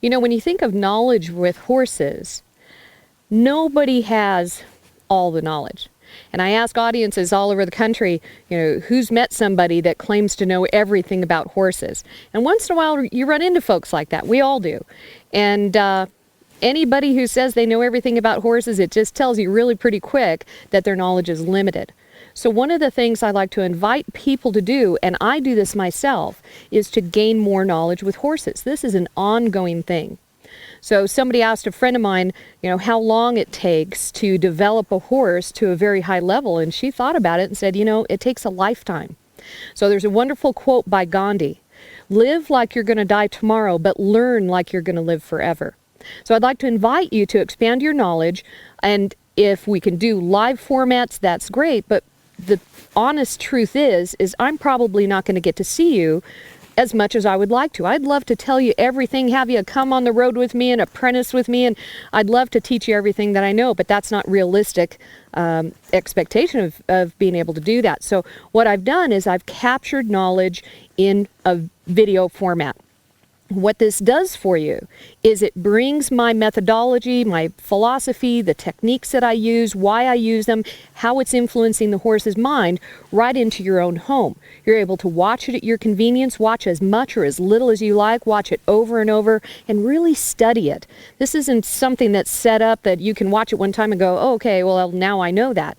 You know, when you think of knowledge with horses, nobody has all the knowledge. And I ask audiences all over the country, who's met somebody that claims to know everything about horses? And once in a while, you run into folks like that. We all do. And anybody who says they know everything about horses, it just tells you really pretty quick that their knowledge is limited. So one of the things I like to invite people to do, and I do this myself, is to gain more knowledge with horses. This is an ongoing thing. So somebody asked a friend of mine, how long it takes to develop a horse to a very high level, and she thought about it and said, it takes a lifetime. So there's a wonderful quote by Gandhi: "Live like you're going to die tomorrow, but learn like you're going to live forever." So I'd like to invite you to expand your knowledge, and if we can do live formats, that's great, but the honest truth is I'm probably not going to get to see you as much as I would like to. I'd love to tell you everything, have you come on the road with me and apprentice with me, and I'd love to teach you everything that I know, but that's not realistic expectation of being able to do that. So what I've done is I've captured knowledge in a video format. What this does for you is it brings my methodology, my philosophy, the techniques that I use, why I use them, how it's influencing the horse's mind right into your own home. You're able to watch it at your convenience, watch as much or as little as you like, watch it over and over, and really study it. This isn't something that's set up that you can watch it one time and go, oh, okay, well, now I know that.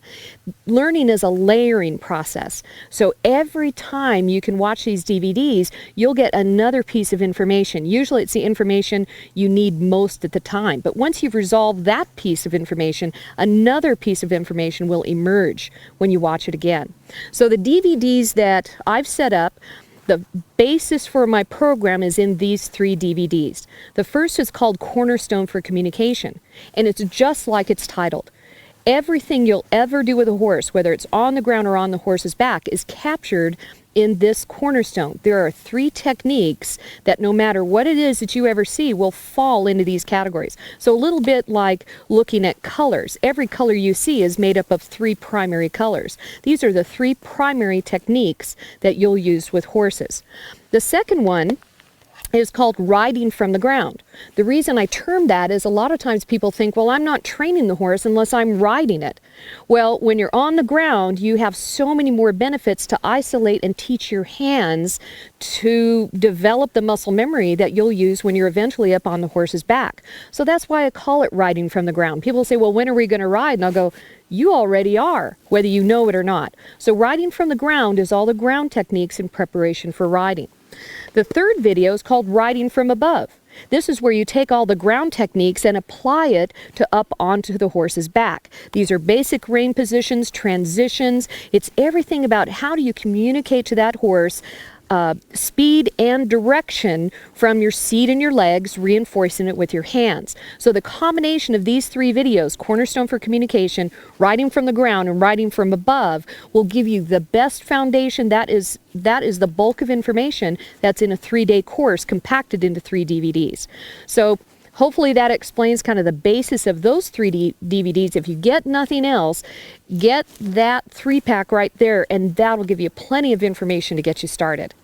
Learning is a layering process. So every time you can watch these DVDs, you'll get another piece of information. Usually it's the information you need most at the time. But once you've resolved that piece of information, another piece of information will emerge when you watch it again. So the DVDs that I've set up, the basis for my program is in these 3 DVDs. The first is called Cornerstone for Communication, and it's just like it's titled. Everything you'll ever do with a horse, whether it's on the ground or on the horse's back, is captured in this cornerstone. There are 3 techniques that no matter what it is that you ever see will fall into these categories. So a little bit like looking at colors. Every color you see is made up of 3 primary colors. These are the 3 primary techniques that you'll use with horses. The second one is called riding from the ground. The reason I term that is a lot of times people think, well, I'm not training the horse unless I'm riding it. Well, when you're on the ground, you have so many more benefits to isolate and teach your hands to develop the muscle memory that you'll use when you're eventually up on the horse's back. So that's why I call it riding from the ground. People say, well, when are we going to ride? And I'll go, you already are, whether you know it or not. So riding from the ground is all the ground techniques in preparation for riding. The third video is called Riding from Above. This is where you take all the ground techniques and apply it to up onto the horse's back. These are basic rein positions, transitions. It's everything about how do you communicate to that horse speed and direction from your seat and your legs, reinforcing it with your hands. So the combination of these 3 videos, Cornerstone for Communication, Riding from the Ground, and Riding from Above, will give you the best foundation. That is the bulk of information that's in a 3-day course compacted into 3 DVDs. So hopefully that explains kind of the basis of those 3 DVDs. If you get nothing else, get that 3-pack right there, and that'll give you plenty of information to get you started.